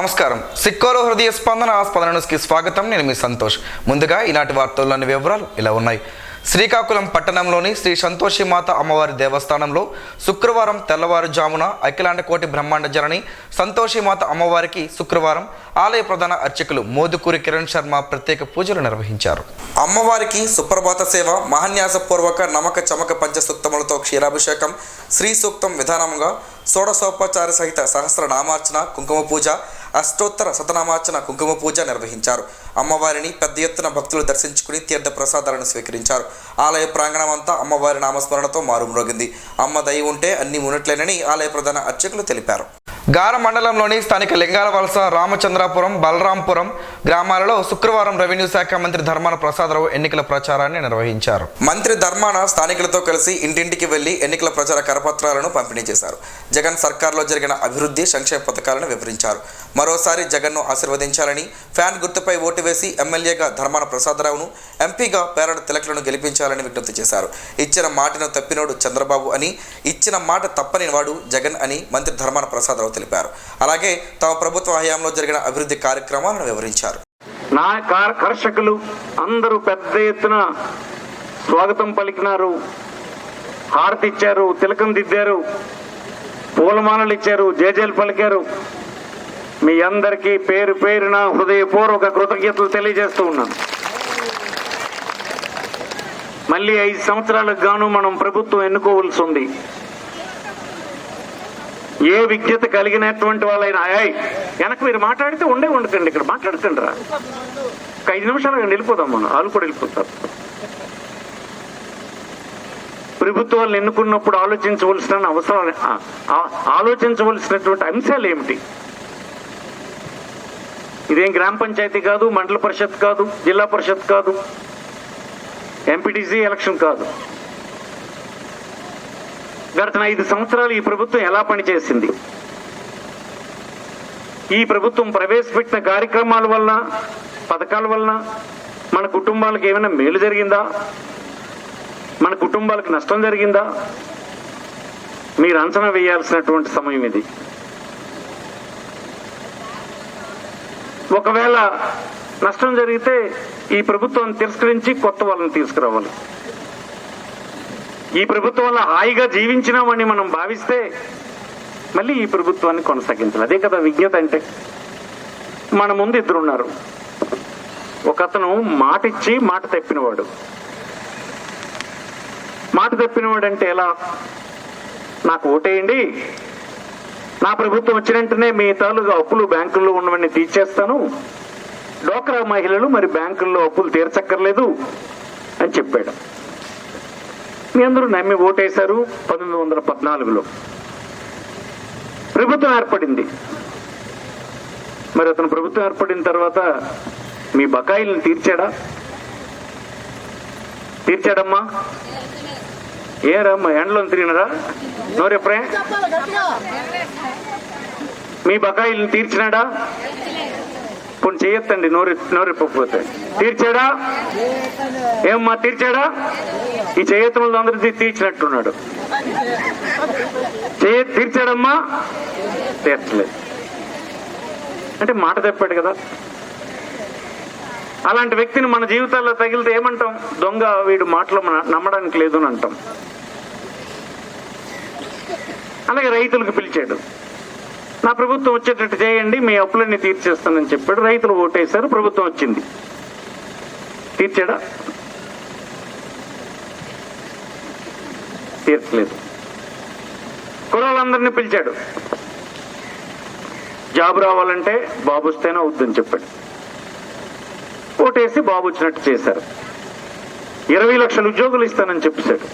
నమస్కారం. సిక్కోలో హృదయ స్పందన న్యూస్కి స్వాగతం. నేను మీ సంతోష్. ముందుగా ఈనాటి వార్తల్లోని వివరాలు ఇలా ఉన్నాయి. శ్రీకాకుళం పట్టణంలోని శ్రీ సంతోషిమాత అమ్మవారి దేవస్థానంలో శుక్రవారం తెల్లవారుజామున అఖిలాండ కోటి బ్రహ్మాండ జనని సంతోషిమాత అమ్మవారికి శుక్రవారం ఆలయ ప్రధాన అర్చకులు మోదుకూరి కిరణ్ శర్మ ప్రత్యేక పూజలు నిర్వహించారు. అమ్మవారికి సుప్రభాత సేవ, మహాన్యాసపూర్వక నమక చమక పంచసూక్తములతో క్షీరాభిషేకం, శ్రీ సూక్తం విధానంగా షోడశోపచార సహిత సహస్రనామార్చన, కుంకుమ పూజ, అష్టోత్తర శతనామార్చన, కుంకుమ పూజ నిర్వహించారు. అమ్మవారిని పెద్ద ఎత్తున భక్తులు దర్శించుకుని తీర్థ ప్రసాదాలను స్వీకరించారు. ఆలయ ప్రాంగణం అంతా అమ్మవారి నామస్మరణతో మారుమ్రోగింది. అమ్మ దయ ఉంటే అన్ని ఉన్నట్లేనని ఆలయ ప్రధాన అర్చకులు తెలిపారు. గార మండలంలోని స్థానిక లింగాల వలస, రామచంద్రాపురం, బలరాంపురం గ్రామాలలో శుక్రవారం రెవెన్యూ శాఖ మంత్రి ధర్మాన ప్రసాదరావు ఎన్నికల ప్రచారాన్ని నిర్వహించారు. మంత్రి ధర్మాన స్థానికులతో కలిసి ఇంటింటికి వెళ్లి ఎన్నికల ప్రచార కరపత్రాలను పంపిణీ చేశారు. జగన్ సర్కార్లో జరిగిన అభివృద్ధి సంక్షేమ పథకాలను వివరించారు. మరోసారి జగన్ను ఆశీర్వదించాలని, ఫ్యాన్ గుర్తుపై ఓటు వేసి ఎమ్మెల్యేగా ధర్మాన ప్రసాదరావును, ఎంపీగా పేరడ తిలకులను గెలిపించాలని విజ్ఞప్తి చేశారు. ఇచ్చిన మాటను తప్పినోడు చంద్రబాబు అని, ఇచ్చిన మాట తప్పని వాడు జగన్ అని మంత్రి ధర్మాన ప్రసాదరావు తెలిపారు. అలాగే తమ ప్రభుత్వ హయాంలో జరిగిన అభివృద్ధి కార్యక్రమాలను వివరించారు. నా కర్షకులు అందరూ పెద్ద ఎత్తున స్వాగతం పలికినారు, హారతి ఇచ్చారు, తిలకం దిద్దారు, పూలమాలలు ఇచ్చారు, జేజేలు పలికారు. మీ అందరికీ పేరు పేరున హృదయపూర్వక కృతజ్ఞతలు తెలియజేస్తూ ఉన్నాను. మళ్ళీ 5 సంవత్సరాలకు గాను మనం ప్రభుత్వం ఎన్నుకోవాల్సి ఉంది. ఏ విజ్ఞత కలిగినటువంటి వాళ్ళైనా వెనక మీరు మాట్లాడితే ఉండకండి, ఇక్కడ మాట్లాడకండి రా, ఒక 5 నిమిషాలు వెళ్ళిపోదాం, మనం వాళ్ళు కూడా వెళ్ళిపోతారు. ప్రభుత్వాలను ఎన్నుకున్నప్పుడు ఆలోచించవలసినటువంటి అంశాలు ఏమిటి? ఇదేం గ్రామ పంచాయతీ కాదు, మండల పరిషత్ కాదు, జిల్లా పరిషత్ కాదు, ఎంపీటీసీ ఎలక్షన్ కాదు. గడిచిన 5 సంవత్సరాలు ఈ ప్రభుత్వం ఎలా పనిచేసింది? ఈ ప్రభుత్వం ప్రవేశపెట్టిన కార్యక్రమాల వల్ల, పథకాల వలన మన కుటుంబాలకు ఏమైనా మేలు జరిగిందా? మన కుటుంబాలకు నష్టం జరిగిందా? మీరు అంచనా వేయాల్సినటువంటి సమయం ఇది. ఒకవేళ నష్టం జరిగితే ఈ ప్రభుత్వాన్ని తిరస్కరించి కొత్త వాళ్ళని తీసుకురావాలి. ఈ ప్రభుత్వం వల్ల హాయిగా జీవించినామని మనం భావిస్తే మళ్ళీ ఈ ప్రభుత్వాన్ని కొనసాగించాలి. అదే కదా విజ్ఞత అంటే. మన ముందు 2 ఉన్నారు. ఒకతను మాట ఇచ్చి మాట తప్పినవాడు. మాట తప్పినవాడు అంటే ఎలా? నాకు ఓటేయండి, నా ప్రభుత్వం వచ్చిన వెంటనే మీ తాలూగా అప్పులు బ్యాంకుల్లో ఉన్నవన్నీ తీర్చేస్తాను, డోక్రా మహిళలు మరి బ్యాంకుల్లో అప్పులు తీర్చక్కర్లేదు అని చెప్పాడు. మీ అందరూ నమ్మి ఓటేశారు. 1914లో ప్రభుత్వం ఏర్పడింది. మరి అతను ప్రభుత్వం ఏర్పడిన తర్వాత మీ బకాయిలను తీర్చాడమ్మా? ఏరమ్మా, ఎండలో తిరిగినరా? నోరెప్పుడే మీ బకాయిలను తీర్చినాడా? కొన్ని చేయొద్దండి, నోరెప్పకపోతే. తీర్చాడా? ఏమ్మా తీర్చాడా? ఈ చేయత్తులు అందరూ తీర్చినట్టున్నాడు. తీర్చాడమ్మా? తీర్చలేదు. అంటే మాట తప్పాడు కదా. అలాంటి వ్యక్తిని మన జీవితాల్లో తగిలితే ఏమంటాం? దొంగ, వీడు మాటలు నమ్మడానికి లేదు అని అంటాం. అలాగే రైతులకు పిలిచాడు. నా ప్రభుత్వం వచ్చేటట్టు చేయండి, మీ అప్పులన్నీ తీర్చేస్తానని చెప్పాడు. రైతులు ఓటేశారు, ప్రభుత్వం వచ్చింది. తీర్చాడా? తీర్చలేదు. కుర్రాళ్ళందరినీ పిలిచాడు. జాబ్ రావాలంటే బాబు వస్తేనే అవుద్దని చెప్పాడు. ఓటేసి బాబు వచ్చినట్టు చేశారు. 20 లక్షల ఉద్యోగులు ఇస్తానని చెప్పేశాడు.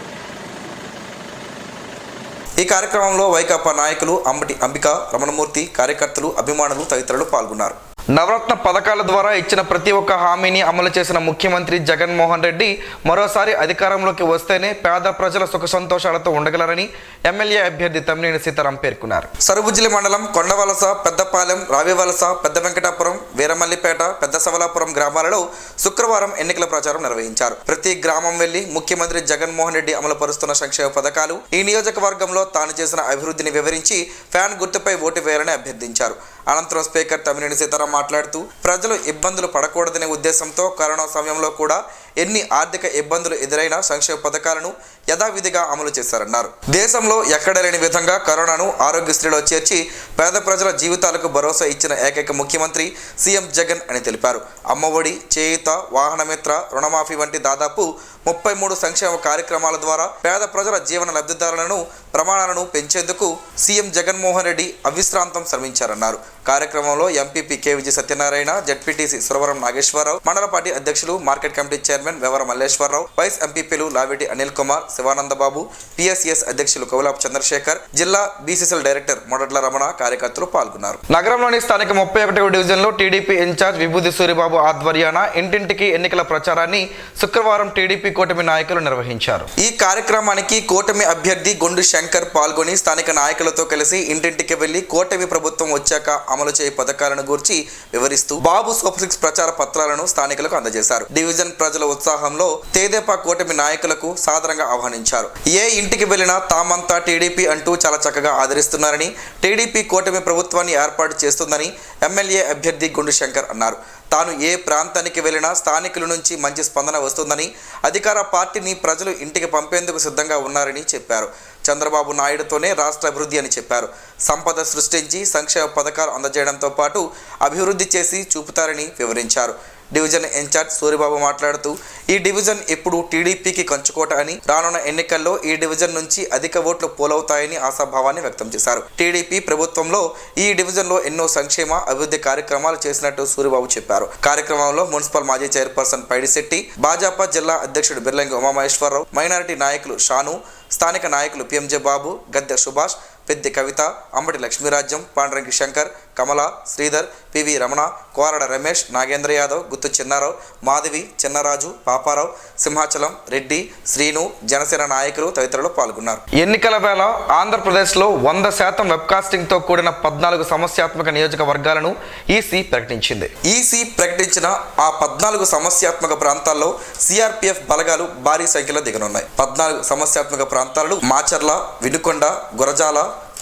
ఈ కార్యక్రమంలో వైకాపా నాయకులు అంబటి అంబిక, రమణమూర్తి, కార్యకర్తలు, అభిమానులు తదితరులు పాల్గొన్నారు. నవరత్న పథకాల ద్వారా ఇచ్చిన ప్రతి ఒక్క హామీని అమలు చేసిన ముఖ్యమంత్రి జగన్మోహన్ రెడ్డి మరోసారి అధికారంలోకి వస్తేనే పేద ప్రజల సుఖ సంతోషాలతో ఉండగలరని ఎమ్మెల్యే అభ్యర్థి తమ్మినేని సీతారాం పేర్కొన్నారు. సరుబుజ్జిలి మండలం కొండవలస, పెద్దపాలెం, రావివలస, పెద్ద వెంకటాపురం, వీరమల్లిపేట, పెద్ద సవలాపురం గ్రామాలలో శుక్రవారం ఎన్నికల ప్రచారం నిర్వహించారు. ప్రతి గ్రామం వెళ్లి ముఖ్యమంత్రి జగన్మోహన్ రెడ్డి అమలు పరుస్తున్న సంక్షేమ పథకాలు, ఈ నియోజకవర్గంలో తాను చేసిన అభివృద్ధిని వివరించి ఫ్యాన్ గుర్తుపై ఓటు వేయాలని అభ్యర్థించారు. అనంతరం స్పీకర్ తమ్మినేని సీతారాం మాట్లాడుతూ ప్రజలు ఇబ్బందులు పడకూడదనే ఉద్దేశంతో కరోనా సమయంలో కూడా ఎన్ని ఆర్థిక ఇబ్బందులు ఎదురైనా సంక్షేమ పథకాలను యథావిధిగా అమలు చేశారన్నారు. దేశంలో ఎక్కడ లేని విధంగా కరోనాను ఆరోగ్యశ్రీలో చేర్చి పేద ప్రజల జీవితాలకు భరోసా ఇచ్చిన ఏకైక ముఖ్యమంత్రి సీఎం జగన్ అని తెలిపారు. అమ్మఒడి, చేయూత, వాహనమిత్ర, రుణమాఫీ వంటి దాదాపు 33 సంక్షేమ కార్యక్రమాల ద్వారా పేద ప్రజల జీవన లబ్ధిదారులను ప్రమాణాలను పెంచేందుకు సీఎం జగన్మోహన్ రెడ్డి అవిశ్రాంతం శ్రమించారన్నారు. కార్యక్రమంలో MPP K Vijaya Satyanarayana, ZPTC Suravaram Nageswararao, మండల పార్టీ అధ్యక్షులు market committee chairman Vevara Malleswararao, vice ఎంపీపీలు లావిటి అనిల్ కుమార్, శివానందబాబు, పిఎస్ఎస్ అధ్యక్షులు కౌలాపు చంద్రశేఖర్, జిల్లా బీసీసీఎల్ డైరెక్టర్ మొడడ్ల రమణ కార్యకర్తలు పాల్గొన్నారు. నగరంలోని స్థానిక 31వ డివిజన్లో టీడీపీ ఇన్ఛార్జ్ విభూతి సూరిబాబు ఆధ్వర్యాన ఇంటింటికి ఎన్నికల ప్రచారాన్ని శుక్రవారం టీడీపీ కూటమి నాయకులు నిర్వహించారు. ఈ కార్యక్రమానికి కూటమి అభ్యర్థి గొండు శంకర్ పాల్గొని స్థానిక నాయకులతో కలిసి ఇంటింటికి వెళ్లి కూటమి ప్రభుత్వం వచ్చాక అమలు చేయ పథకాలను గురించి వివరిస్తూ బాబు సూపర్ 6 ప్రచార పత్రాలను స్థానికులకు అందజేశారు. డివిజన్ ప్రజల ఉత్సాహంలో తేదేపా కూటమి నాయకులకు సాదరంగా ఆహ్వానించారు. ఏ ఇంటికి వెళ్లినా తామంతా టీడీపీ అంటూ చాలా చక్కగా ఆదరిస్తున్నారని, టీడీపీ కూటమి ప్రభుత్వాన్ని ఏర్పాటు చేస్తుందని ఎమ్మెల్యే అభ్యర్థి గొండు శంకర్ అన్నారు. తాను ఏ ప్రాంతానికి వెళ్లినా స్థానికుల నుంచి మంచి స్పందన వస్తుందని, అధికార పార్టీని ప్రజలు ఇంటికి పంపేందుకు సిద్ధంగా ఉన్నారని చెప్పారు. చంద్రబాబు నాయుడుతోనే రాష్ట్ర అభివృద్ధి అని చెప్పారు. సంపద సృష్టించి సంక్షేమ పథకాలు అందజేయడంతో పాటు అభివృద్ధి చేసి చూపుతారని వివరించారు. డివిజన్ ఇన్ఛార్జ్ సూరిబాబు మాట్లాడుతూ ఈ డివిజన్ ఇప్పుడు టీడీపీకి కంచుకోట అని, రానున్న ఎన్నికల్లో ఈ డివిజన్ నుంచి అధిక ఓట్లు పోలవుతాయని ఆశాభావాన్ని వ్యక్తం చేశారు. టీడీపీ ప్రభుత్వంలో ఈ డివిజన్లో ఎన్నో సంక్షేమ అభివృద్ధి కార్యక్రమాలు చేసినట్టు సూరిబాబు చెప్పారు. కార్యక్రమంలో మున్సిపల్ మాజీ చైర్పర్సన్ పైడిశెట్టి, భాజపా జిల్లా అధ్యక్షుడు బిర్లంగి ఉమామహేశ్వరరావు, మైనారిటీ నాయకులు షాను, స్థానిక నాయకులు పిఎంజే బాబు, గద్దె సుభాష్, పెద్ది కవిత, అంబటి లక్ష్మీరాజ్యం, పాండ్రంగి శంకర్, కమల, శ్రీధర్, పివి రమణ, కోరడ రమేష్, నాగేంద్ర యాదవ్, గుత్తు చిన్నారావు, మాధవి, చిన్నరాజు, పాపారావు, సింహాచలం, రెడ్డి, శ్రీను, జనసేన నాయకులు తదితరులు పాల్గొన్నారు. ఎన్నికల వేళ ఆంధ్రప్రదేశ్లో 100% వెబ్కాస్టింగ్తో కూడిన 14 సమస్యాత్మక నియోజకవర్గాలను ఈసీ ప్రకటించింది. ఈసీ ప్రకటించిన ఆ 14 సమస్యాత్మక ప్రాంతాల్లో సిఆర్పిఎఫ్ బలగాలు భారీ సంఖ్యలో దిగనున్నాయి. 14 సమస్యాత్మక ప్రాంతాలు మాచర్ల, వినుకొండ, గురజాల,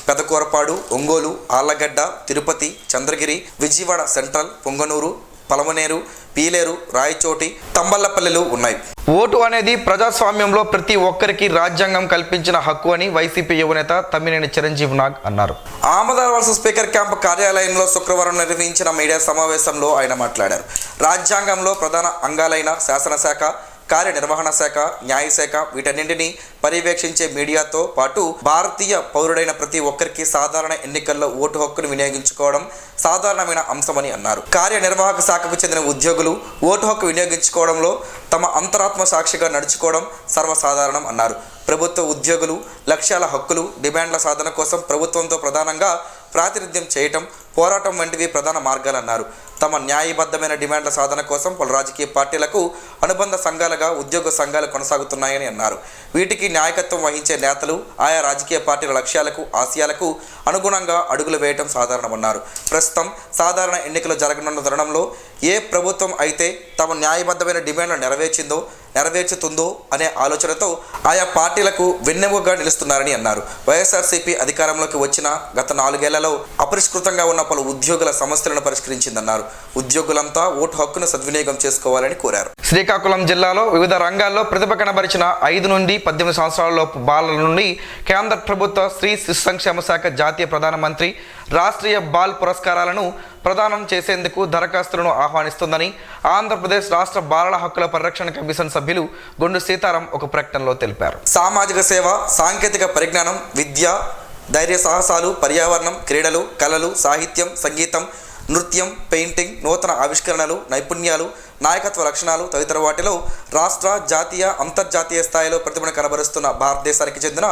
పెదకూరపాడు, ఒంగోలు, ఆళ్లగడ్డ, తిరుపతి, చంద్రగిరి, విజయవాడ సెంట్రల్, పొంగనూరు, పలమనేరు, పీలేరు, రాయచోటి, తంబళ్లపల్లెలు ఉన్నాయి. ఓటు అనేది ప్రజాస్వామ్యంలో ప్రతి ఒక్కరికి రాజ్యాంగం కల్పించిన హక్కు అని వైసీపీ యువనేత తమ్మినేని చిరంజీవి నాగ్ అన్నారు. ఆమదాల స్పీకర్ క్యాంపు కార్యాలయంలో శుక్రవారం నిర్వహించిన మీడియా సమావేశంలో ఆయన మాట్లాడారు. రాజ్యాంగంలో ప్రధాన అంగాలైన శాసనశాఖ, కార్యనిర్వహణ శాఖ, న్యాయశాఖ వీటన్నింటినీ పర్యవేక్షించే మీడియాతో పాటు భారతీయ పౌరుడైన ప్రతి ఒక్కరికి సాధారణ ఎన్నికల్లో ఓటు హక్కును వినియోగించుకోవడం సాధారణమైన అంశమని అన్నారు. కార్యనిర్వాహక శాఖకు చెందిన ఉద్యోగులు ఓటు హక్కు వినియోగించుకోవడంలో తమ అంతరాత్మ సాక్షిగా నడుచుకోవడం సర్వసాధారణం అన్నారు. ప్రభుత్వ ఉద్యోగులు లక్ష్యాల, హక్కులు, డిమాండ్ల సాధన కోసం ప్రభుత్వంతో ప్రధానంగా ప్రాతినిధ్యం చేయటం, పోరాటం వంటివి ప్రధాన మార్గాలన్నారు. తమ న్యాయబద్ధమైన డిమాండ్ల సాధన కోసం పలు రాజకీయ పార్టీలకు అనుబంధ సంఘాలుగా ఉద్యోగ సంఘాలు కొనసాగుతున్నాయని అన్నారు. వీటికి నాయకత్వం వహించే నేతలు ఆయా రాజకీయ పార్టీల లక్ష్యాలకు, ఆశయాలకు అనుగుణంగా అడుగులు వేయటం సాధారణమన్నారు. ప్రస్తుతం సాధారణ ఎన్నికలు జరగనున్న తరుణంలో ఏ ప్రభుత్వం అయితే తమ న్యాయబద్ధమైన డిమాండ్లు నెరవేర్చుతుందో అనే ఆలోచనతో ఆయా పార్టీలకు వెన్నెముకగా నిలుస్తున్నారని అన్నారు. వైఎస్ఆర్సీపీ అధికారంలోకి వచ్చిన గత 4 ఏళ్లలో అపరిష్కృతంగా ఉన్న పలు ఉద్యోగుల సమస్యలను పరిష్కరించిందన్నారు. ఉద్యోగులంతా ఓటు హక్కును సద్వినియోగం చేసుకోవాలని కోరారు. శ్రీకాకుళం జిల్లాలో వివిధ రంగాల్లో ప్రతిభ కనబరిచిన 5 నుండి 18 సంవత్సరాలలోపు బాలల నుండి కేంద్ర ప్రభుత్వ స్త్రీ శిశు సంక్షేమ శాఖ జాతీయ ప్రధానమంత్రి రాష్ట్రీయ బాల్ పురస్కారాలను ప్రదానం చేసేందుకు దరఖాస్తులను ఆహ్వానిస్తుందని ఆంధ్రప్రదేశ్ రాష్ట్ర బాలల హక్కుల పరిరక్షణ కమిషన్ సభ్యులు గొండు సీతారాం ఒక ప్రకటనలో తెలిపారు. సామాజిక సేవ, సాంకేతిక పరిజ్ఞానం, విద్య, ధైర్య సాహసాలు, పర్యావరణం, క్రీడలు, కళలు, సాహిత్యం, సంగీతం, నృత్యం, పెయింటింగ్, నూతన ఆవిష్కరణలు, నైపుణ్యాలు, నాయకత్వ లక్షణాలు తదితర వాటిలో రాష్ట్ర, జాతీయ, అంతర్జాతీయ స్థాయిలో ప్రతిభను కనబరుస్తున్న భారతదేశానికి చెందిన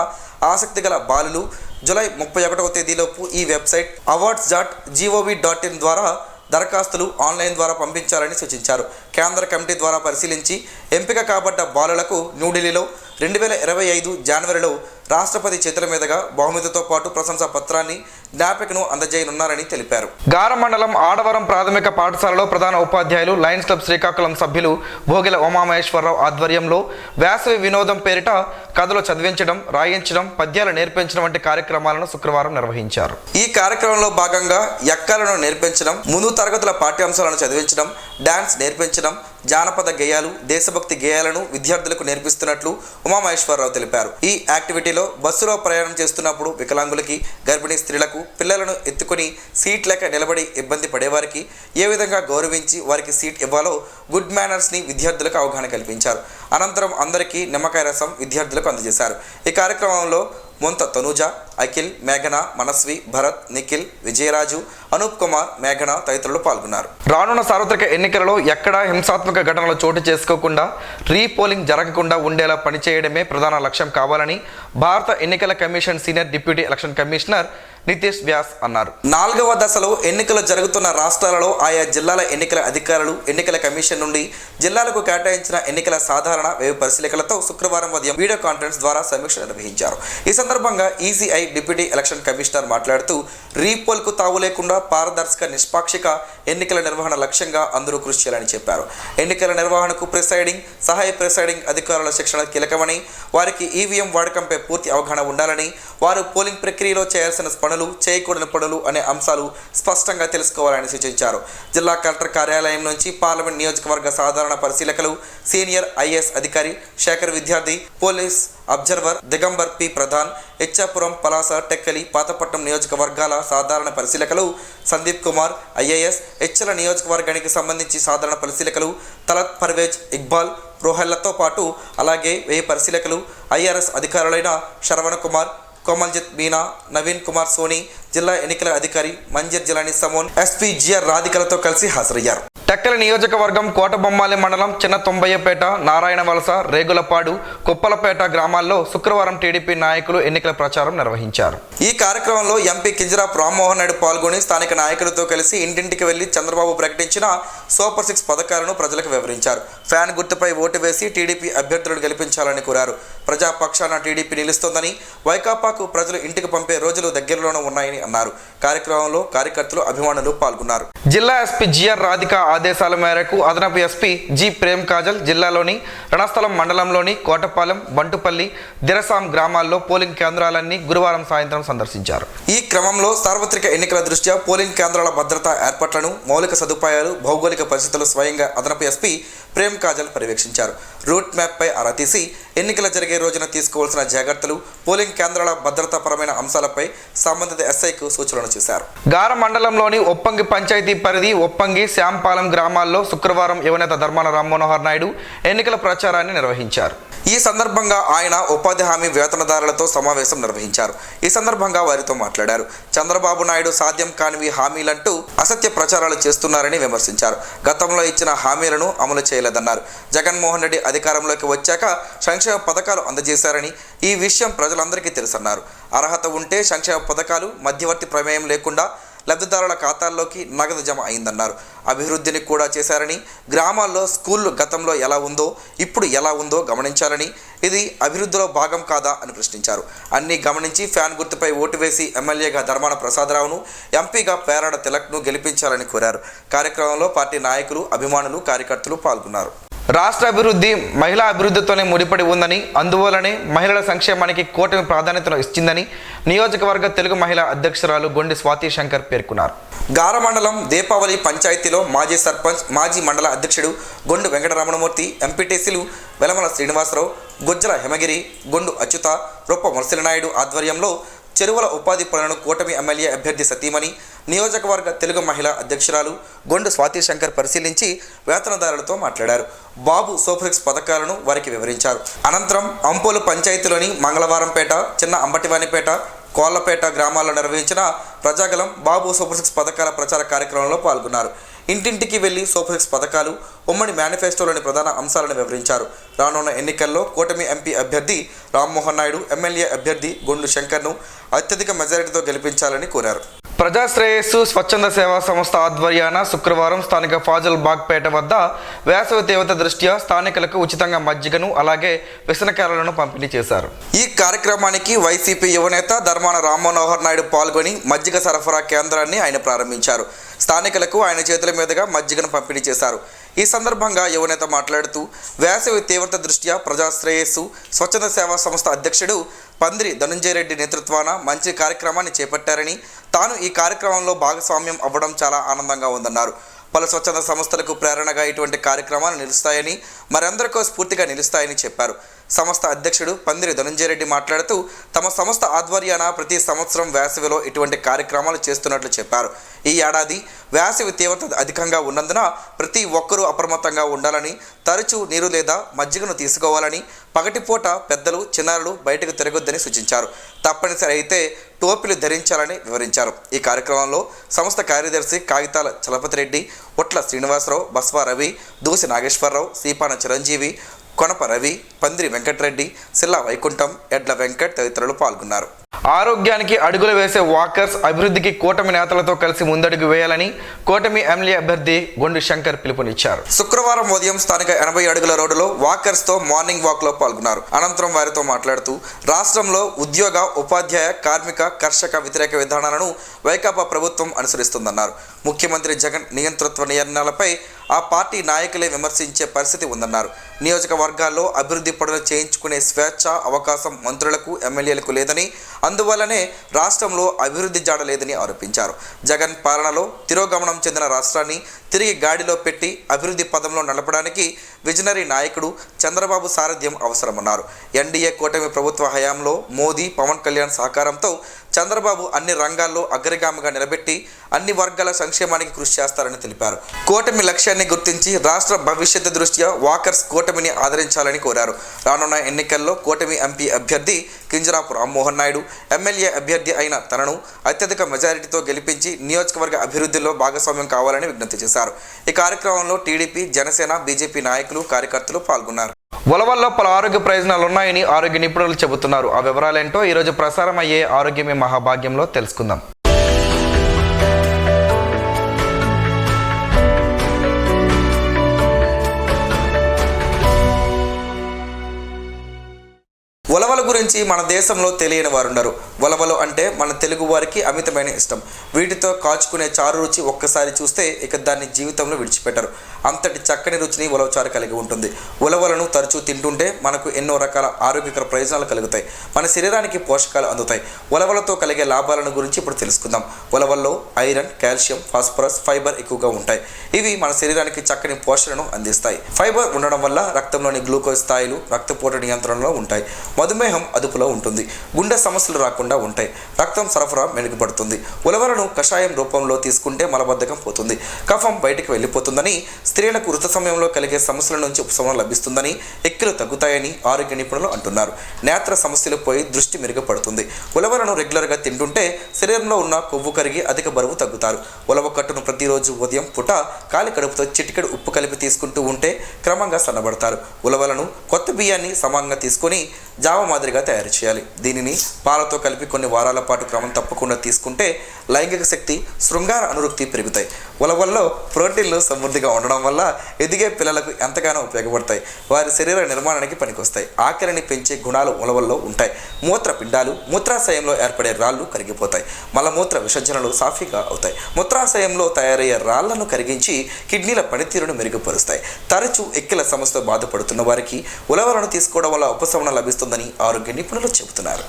ఆసక్తి గల బాలులు జూలై 31వ తేదీలోపు ఈ వెబ్సైట్ awards.gov.in ద్వారా దరఖాస్తులు ఆన్లైన్ ద్వారా పంపించాలని సూచించారు. కేంద్ర కమిటీ ద్వారా పరిశీలించి ఎంపిక కాబడ్డ బాలులకు న్యూఢిల్లీలో 2025 జనవరిలో రాష్ట్రపతి చేతుల మీదుగా బహుమతితో పాటు ప్రశంసా పత్రాన్ని జ్ఞాపికను అందజేయనున్నారని తెలిపారు. గార మండలం ఆడవరం ప్రాథమిక పాఠశాలలో ప్రధాన ఉపాధ్యాయులు లయన్స్ క్లబ్ శ్రీకాకుళం సభ్యులు భోగిల ఉమామహేశ్వరరావు ఆధ్వర్యంలో వేసవి వినోదం పేరిట కథలు చదివించడం, రాయించడం, పద్యాలు నేర్పించడం వంటి కార్యక్రమాలను శుక్రవారం నిర్వహించారు. ఈ కార్యక్రమంలో భాగంగా ఎక్కలను నేర్పించడం, ముందు తరగతుల పాఠ్యాంశాలను చదివించడం, డాన్స్ నేర్పించడం, జానపద గేయాలు, దేశభక్తి గేయాలను విద్యార్థులకు నేర్పిస్తున్నట్లు ఉమామహేశ్వరరావు తెలిపారు. ఈ యాక్టివిటీలో బస్సులో ప్రయాణం చేస్తున్నప్పుడు వికలాంగులకి, గర్భిణీ స్త్రీలకు, పిల్లలను ఎత్తుకుని సీట్ లేక నిలబడి ఇబ్బంది పడేవారికి ఏ విధంగా గౌరవించి వారికి సీట్ ఇవ్వాలో గుడ్ మేనర్స్ని విద్యార్థులకు అవగాహన కల్పించారు. అనంతరం అందరికీ నిమ్మకాయ రసం విద్యార్థులకు అందజేశారు. ఈ కార్యక్రమంలో మొంత తనూజ, అఖిల్, మేఘన, మనస్వి, భరత్, నిఖిల్, విజయరాజు, అనూప్ కుమార్, మేఘన తదితరులు పాల్గొన్నారు. రానున్న సార్వత్రిక ఎన్నికలలో ఎక్కడా హింసాత్మక ఘటనలు చోటు చేసుకోకుండా రీపోలింగ్ జరగకుండా ఉండేలా పనిచేయడమే ప్రధాన లక్ష్యం కావాలని భారత ఎన్నికల commission senior deputy election commissioner Nitesh Vyas అన్నారు. 4వ దశలో ఎన్నికలు జరుగుతున్న రాష్ట్రాలలో ఆయా జిల్లాల ఎన్నికల అధికారులు ఎన్నికల కమిషన్ నుండి జిల్లాలకు కేటాయించిన ఎన్నికల సాధారణ వ్యయ పరిశీలకులతో శుక్రవారం ఉదయం వీడియో కాన్ఫరెన్స్ ద్వారా సమీక్ష నిర్వహించారు. ఈ సందర్భంగా ఈసీఐ డిప్యూటీ ఎలక్షన్ కమిషనర్ మాట్లాడుతూ రీపోల్కు తావు లేకుండా పారదర్శక, నిష్పాక్షిక ఎన్నికల నిర్వహణ లక్ష్యంగా అందరూ కృషి చేయాలని చెప్పారు. ఎన్నికల నిర్వహణకు ప్రిసైడింగ్, సహాయ ప్రిసైడింగ్ అధికారుల శిక్షణ కీలకమని, వారికి ఈవీఎం వాడకంపై పూర్తి అవగాహన ఉండాలని, వారు పోలింగ్ ప్రక్రియలో చేయాల్సిన పనులు, చేయకూడని పనులు అనే అంశాలు స్పష్టంగా తెలుసుకోవాలని సూచించారు. జిల్లా కలెక్టర్ కార్యాలయం నుంచి పార్లమెంట్ నియోజకవర్గ సాధారణ పరిశీలకులు, సీనియర్ ఐఏఎస్ అధికారి శేఖర్ విద్యార్థి, police observer Digambar P Pradhan, Ichchapuram, Palasa, Tekkali, Pathapatnam నియోజకవర్గాల సాధారణ పరిశీలకులు సందీప్ కుమార్ ఐఏఎస్, హెచ్చల నియోజకవర్గానికి సంబంధించి సాధారణ పరిశీలకులు తలత్ పర్వేజ్, ఇక్బాల్, రోహెళ్లతో పాటు అలాగే వ్యయ పరిశీలకులు, ఐఆర్ఎస్ అధికారులైన శరవణ కుమార్, కోమల్జిత్ మీనా, నవీన్ కుమార్ సోని, జిల్లా ఎన్నికల అధికారి మంజర్ జిలాని సమోన్, ఎస్పీ జిఆర్ రాధికలతో కలిసి హాజరయ్యారు. టెక్కలి నియోజకవర్గం కోటబొమ్మాలి మండలం చిన్న తొంబయ్యపేట, నారాయణ వలస, రేగులపాడు, కుప్పలపేట గ్రామాల్లో శుక్రవారం టీడీపీ నాయకులు ఎన్నికల ప్రచారం నిర్వహించారు. ఈ కార్యక్రమంలో ఎంపీ కింజరాపు రామ్మోహన్ నాయుడు పాల్గొని స్థానిక నాయకులతో కలిసి ఇంటింటికి వెళ్లి చంద్రబాబు ప్రకటించిన సూపర్ 6 పథకాలను ప్రజలకు వివరించారు. ఫ్యాన్ గుర్తుపై ఓటు వేసి టీడీపీ అభ్యర్థులను గెలిపించాలని కోరారు. ప్రజాపక్షాన టీడీపీ నిలుస్తోందని, వైకాపాకు ప్రజలు ఇంటికి పంపే రోజులు దగ్గరలోనే ఉన్నాయని అన్నారు. కార్యక్రమంలో కార్యకర్తలు, అభిమానులు పాల్గొన్నారు. జిల్లా ఎస్పీ జిఆర్ రాధిక ఆదేశాల మేరకు అదనపు ఎస్పీ జి ప్రేమ్ కాజల్ జిల్లాలోని రణస్థలం మండలంలోని కోటపాలెం, బంటుపల్లి, దిరసాం గ్రామాల్లో పోలింగ్ కేంద్రాలన్నీ గురువారం సాయంత్రం సందర్శించారు. ఈ క్రమంలో సార్వత్రిక ఎన్నికల దృష్ట్యా పోలింగ్ కేంద్రాల భద్రతా ఏర్పాట్లను, మౌలిక సదుపాయాలు, భౌగోళిక పరిస్థితులు స్వయంగా అదనపు ఎస్పీ ప్రేమ్ కాజల్ పర్యవేక్షించారు. రూట్ మ్యాప్పై ఆరా తీసి ఎన్నికలు జరిగే రోజున తీసుకోవాల్సిన జాగ్రత్తలు, పోలింగ్ కేంద్రాల భద్రతాపరమైన అంశాలపై సంబంధిత ఎస్ఐకు సూచనలు చేశారు. గార మండలంలోని ఒప్పంగి పంచాయతీ పరిధి ఒప్పంగి, శ్యాంపాలెం గ్రామాల్లో శుక్రవారం యువనేత ధర్మాన రామ్మనోహర్ నాయుడు ఎన్నికల ప్రచారాన్ని నిర్వహించారు. ఈ సందర్భంగా ఆయన ఉపాధి హామీ వేతనదారులతో సమావేశం నిర్వహించారు. ఈ సందర్భంగా వారితో మాట్లాడారు. చంద్రబాబు నాయుడు సాధ్యం కానివి హామీలంటూ అసత్య ప్రచారాలు చేస్తున్నారని విమర్శించారు. గతంలో ఇచ్చిన హామీలను అమలు చేయలేదన్నారు. జగన్మోహన్ రెడ్డి అధికారంలోకి వచ్చాక సంక్షేమ పథకాలు అందజేశారని, ఈ విషయం ప్రజలందరికీ తెలుసన్నారు. అర్హత ఉంటే సంక్షేమ పథకాలు మధ్యవర్తి ప్రమేయం లేకుండా లబ్ధిదారుల ఖాతాల్లోకి నగదు జమ అయిందన్నారు. అభివృద్ధిని కూడా చేశారని, గ్రామాల్లో స్కూళ్లు గతంలో ఎలా ఉందో ఇప్పుడు ఎలా ఉందో గమనించాలని, ఇది అభివృద్ధిలో భాగం కాదా అని ప్రశ్నించారు. అన్నీ గమనించి ఫ్యాన్ గుర్తుపై ఓటు వేసి ఎమ్మెల్యేగా ధర్మాన ప్రసాదరావును, ఎంపీగా పేరాడ తిలక్ను గెలిపించాలని కోరారు. కార్యక్రమంలో పార్టీ నాయకులు, అభిమానులు, కార్యకర్తలు పాల్గొన్నారు. రాష్ట్ర అభివృద్ధి మహిళా అభివృద్ధితోనే ముడిపడి ఉందని, అందువల్లనే మహిళల సంక్షేమానికి కూటమి ప్రాధాన్యతను ఇచ్చిందని నియోజకవర్గ తెలుగు మహిళా అధ్యక్షురాలు గొండి స్వాతి శంకర్ పేర్కొన్నారు. గార మండలం దీపావళి పంచాయతీలో మాజీ సర్పంచ్, మాజీ మండల అధ్యక్షుడు గొండు వెంకటరమణమూర్తి, ఎంపీటీసీలు వెలమల శ్రీనివాసరావు, గుజ్జల హిమగిరి, గొండు అచ్యుత, రొప్ప మురసిలినాయుడు ఆధ్వర్యంలో చెరువుల ఉపాధి పనులను కూటమి ఎమ్మెల్యే అభ్యర్థి సతీమణి, నియోజకవర్గ తెలుగు మహిళా అధ్యక్షురాలు గొండు స్వాతి శంకర్ పరిశీలించి వేతనదారులతో మాట్లాడారు. బాబు సూపర్ 6 పథకాలను వారికి వివరించారు. అనంతరం అంపోలు పంచాయతీలోని మంగళవారంపేట, చిన్న అంబటివానిపేట, కోళ్లపేట గ్రామాల్లో నిర్వహించిన ప్రజాగలం బాబు సూపర్ 6 పథకాల ప్రచార కార్యక్రమంలో పాల్గొన్నారు. ఇంటింటికి వెళ్లి సూపర్ 6 పథకాలు, ఉమ్మడి మేనిఫెస్టోలోని ప్రధాన అంశాలను వివరించారు. రానున్న ఎన్నికల్లో కూటమి ఎంపీ అభ్యర్థి రామ్మోహన్ నాయుడు, ఎమ్మెల్యే అభ్యర్థి గొండు శంకర్ను అత్యధిక మెజారిటీతో గెలిపించాలని కోరారు. ప్రజాశ్రేయస్సు స్వచ్ఛంద సేవా సంస్థ ఆధ్వర్యాన శుక్రవారం స్థానిక ఫాజల్ బాగ్పేట వద్ద వేసవి తీవ్రత దృష్ట్యా స్థానికులకు ఉచితంగా మజ్జిగను అలాగే విసనకాయలను పంపిణీ చేశారు. ఈ కార్యక్రమానికి వైసీపీ యువనేత ధర్మాన రామ్మనోహర్ నాయుడు పాల్గొని మజ్జిగ సరఫరా కేంద్రాన్ని ఆయన ప్రారంభించారు. స్థానికులకు ఆయన చేతుల మీదుగా మజ్జిగను పంపిణీ చేశారు. ఈ సందర్భంగా యువనేత మాట్లాడుతూ వేసవి తీవ్రత దృష్ట్యా ప్రజాశ్రేయస్సు స్వచ్ఛంద సేవా సంస్థ అధ్యక్షుడు పందిరి ధనుంజయ రెడ్డి నేతృత్వాన మంచి కార్యక్రమాన్ని చేపట్టారని, తాను ఈ కార్యక్రమంలో భాగస్వామ్యం అవ్వడం చాలా ఆనందంగా ఉందన్నారు. పలు స్వచ్ఛంద సంస్థలకు ప్రేరణగా ఇటువంటి కార్యక్రమాలు నిలుస్తాయని, మరందరికీ స్ఫూర్తిగా నిలుస్తాయని చెప్పారు. సంస్థ అధ్యక్షుడు పందిరి ధనుంజయ రెడ్డి మాట్లాడుతూ తమ సంస్థ ఆధ్వర్యాన ప్రతి సంవత్సరం వేసవిలో ఇటువంటి కార్యక్రమాలు చేస్తున్నట్లు చెప్పారు. ఈ ఏడాది వేసవి తీవ్రత అధికంగా ఉన్నందున ప్రతి ఒక్కరూ అప్రమత్తంగా ఉండాలని, తరచూ నీరు లేదా మజ్జిగను తీసుకోవాలని, పగటిపూట పెద్దలు చిన్నారులు బయటకు తిరగొద్దని సూచించారు. తప్పనిసరి అయితే టోపీలు ధరించాలని వివరించారు. ఈ కార్యక్రమంలో సంస్థ కార్యదర్శి కాగితాల చలపతిరెడ్డి, ఉట్ల శ్రీనివాసరావు, బస్వా రవి, దూసి నాగేశ్వరరావు, సీపాన చిరంజీవి, కొనప రవి, పందిరి వెంకటరెడ్డి, సిల్లా వైకుంఠం, ఎడ్ల వెంకట్ తదితరులు పాల్గొన్నారు. ఆరోగ్యానికి అడుగులు వేసే వాకర్స్ అభివృద్ధికి కూటమి నేతలతో కలిసి ముందడుగు వేయాలని కూటమి ఎమ్మెల్యే అభ్యర్థి గొండు శంకర్ పిలుపునిచ్చారు. శుక్రవారం ఉదయం స్థానిక 80 అడుగుల రోడ్డులో వాకర్స్తో మార్నింగ్ వాక్లో పాల్గొన్నారు. అనంతరం వారితో మాట్లాడుతూ రాష్ట్రంలో ఉద్యోగ, ఉపాధ్యాయ, కార్మిక, కర్షక వ్యతిరేక విధానాలను వైకాపా ప్రభుత్వం అనుసరిస్తుందన్నారు. ముఖ్యమంత్రి జగన్ నియంతృత్వ నిర్ణయాలపై ఆ పార్టీ నాయకులే విమర్శించే పరిస్థితి ఉందన్నారు. నియోజకవర్గాల్లో అభివృద్ధి పనులు చేయించుకునే స్వేచ్ఛ, అవకాశం మంత్రులకు, ఎమ్మెల్యేలకు లేదని, అందువల్లనే రాష్ట్రంలో అభివృద్ధి జాడలేదని ఆరోపించారు. జగన్ పాలనలో తిరోగమనం చెందిన రాష్ట్రాన్ని తిరిగి గాడిలో పెట్టి అభివృద్ధి పదంలో నడపడానికి విజనరీ నాయకుడు చంద్రబాబు సారథ్యం అవసరమన్నారు. ఎన్డీఏ కూటమి ప్రభుత్వ హయాంలో మోదీ, పవన్ కళ్యాణ్ సహకారంతో చంద్రబాబు అన్ని రంగాల్లో అగ్రగామిగా నిలబెట్టి అన్ని వర్గాల సంక్షేమానికి కృషి చేస్తారని తెలిపారు. కూటమి లక్ష్యాన్ని గుర్తించి రాష్ట్ర భవిష్యత్తు దృష్ట్యా వాకర్స్ కూటమిని ఆదరించాలని కోరారు. రానున్న ఎన్నికల్లో కూటమి ఎంపీ అభ్యర్థి కింజరాపు రామ్మోహన్ నాయుడు, ఎమ్మెల్యే అభ్యర్థి అయిన తనను అత్యధిక మెజారిటీతో గెలిపించి నియోజకవర్గ అభివృద్ధిలో భాగస్వామ్యం కావాలని విజ్ఞప్తి చేశారు. ఈ కార్యక్రమంలో టీడీపీ, జనసేన, బీజేపీ నాయకులు, కార్యకర్తలు పాల్గొన్నారు. ఉలవల్లో పలు ఆరోగ్య ప్రయోజనాలు ఉన్నాయని ఆరోగ్య నిపుణులు చెబుతున్నారు. ఆ వివరాలేంటో ఈరోజు ప్రసారం అయ్యే ఆరోగ్యమే మహాభాగ్యంలో తెలుసుకుందాం. ఉలవల గురించి మన దేశంలో తెలియని వారుండరు. ఉలవలు అంటే మన తెలుగు వారికి అమితమైన ఇష్టం. వీటితో కాచుకునే చారు రుచి ఒక్కసారి చూస్తే ఇక దాన్ని జీవితంలో విడిచిపెట్టరు. అంతటి చక్కని రుచిని ఉలవ చారు కలిగి ఉంటుంది. ఉలవలను తరచూ తింటుంటే మనకు ఎన్నో రకాల ఆరోగ్యకర ప్రయోజనాలు కలుగుతాయి. మన శరీరానికి పోషకాలు అందుతాయి. ఉలవలతో కలిగే లాభాలను గురించి ఇప్పుడు తెలుసుకుందాం. ఉలవల్లో ఐరన్, కాల్షియం, ఫాస్ఫరస్, ఫైబర్ ఎక్కువగా ఉంటాయి. ఇవి మన శరీరానికి చక్కని పోషణను అందిస్తాయి. ఫైబర్ ఉండడం వల్ల రక్తంలోని గ్లూకోజ్ స్థాయిలు రక్తపోటు నియంత్రణలో ఉంటాయి. మధుమేహం అదుపులో ఉంటుంది. గుండె సమస్యలు రాకుండా ఉంటాయి. రక్తం సరఫరా మెరుగుపడుతుంది. ఉలవలను కషాయం రూపంలో తీసుకుంటే మలబద్ధకం పోతుంది, కఫం బయటికి వెళ్ళిపోతుందని, స్త్రీలకు ఋతు సమయంలో కలిగే సమస్యల నుంచి ఉపశమనం లభిస్తుందని, ఎక్కిలు తగ్గుతాయని ఆరోగ్య నిపుణులు అంటున్నారు. నేత్ర సమస్యలు పోయి దృష్టి మెరుగుపడుతుంది. ఉలవలను రెగ్యులర్గా తింటుంటే శరీరంలో ఉన్న కొవ్వు కరిగి అధిక బరువు తగ్గుతారు. ఉలవ కట్టును ప్రతిరోజు ఉదయం పూట కాలి కడుపుతో చిటికెడు ఉప్పు కలిపి తీసుకుంటూ ఉంటే క్రమంగా సన్నబడతారు. ఉలవలను కొత్త బియ్యాన్ని సమానంగా తీసుకొని జావ మాదిరిగా తయారు చేయాలి. దీనిని పాలతో కలిపి కొన్ని వారాల పాటు క్రమం తప్పకుండా తీసుకుంటే లైంగిక శక్తి, శృంగార అనురక్తి పెరుగుతాయి. ఉలవల్లో ప్రోటీన్లు సమృద్ధిగా ఉండడం వల్ల ఎదిగే పిల్లలకు ఎంతగానో ఉపయోగపడతాయి. వారి శరీర నిర్మాణానికి పనికొస్తాయి. ఆకలిని పెంచే గుణాలు ఉలవల్లో ఉంటాయి. మూత్రపిండాలు, మూత్రాశయంలో ఏర్పడే రాళ్ళు కరిగిపోతాయి. మలమూత్ర విసర్జనలు సాఫీగా అవుతాయి. మూత్రాశయంలో తయారయ్యే రాళ్లను కరిగించి కిడ్నీల పనితీరును మెరుగుపరుస్తాయి. తరచూ ఎక్కిల సమస్యతో బాధపడుతున్న వారికి ఉలవలను తీసుకోవడం వల్ల ఉపశమనం లభిస్తుందని ఆరోగ్య నిపుణులు చెబుతున్నారు.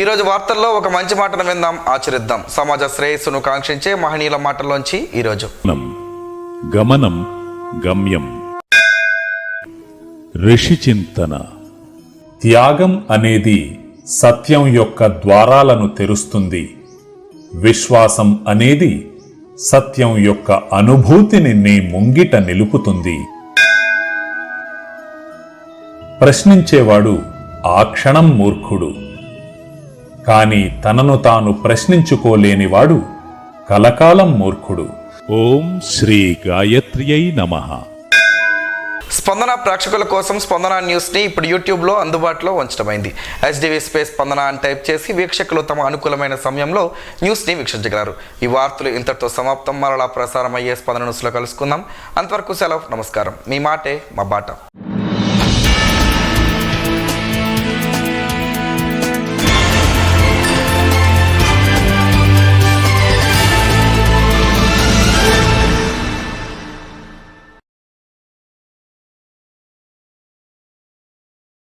ఈరోజు వార్తల్లో ఒక మంచి మాటను విందాం, ఆచరిద్దాం. సమాజ శ్రేయస్సును కాంక్షించే మహనీయుల మాటల్లోంచి ఈరోజు గమనం గమ్యం. ఋషి చింతన. త్యాగం అనేది సత్యం యొక్క ద్వారాలను తెరుస్తుంది. విశ్వాసం అనేది సత్యం యొక్క అనుభూతిని నీ ముంగిట నిలుపుతుంది. ప్రశ్నించేవాడు ఆ క్షణం మూర్ఖుడు. కాని తనను తాను ప్రశ్నించుకోలేనివాడు కలకాలం మూర్ఖుడు. ఓం శ్రీ గాయత్ర్యై నమః. స్పందన ప్రేక్షకుల కోసం స్పందన న్యూస్ని ఇప్పుడు యూట్యూబ్లో అందుబాటులో ఉంచడమైంది. HDV స్పేస్ స్పందన అని టైప్ చేసి వీక్షకులు తమ అనుకూలమైన సమయంలో న్యూస్ని వీక్షించగలరు. ఈ వార్తలు ఇంతటితో సమాప్తం. మరలా ప్రసారం అయ్యే స్పందన న్యూస్లో కలుసుకుందాం. అంతవరకు సెలవు. నమస్కారం. మీ మాటే మా బాట.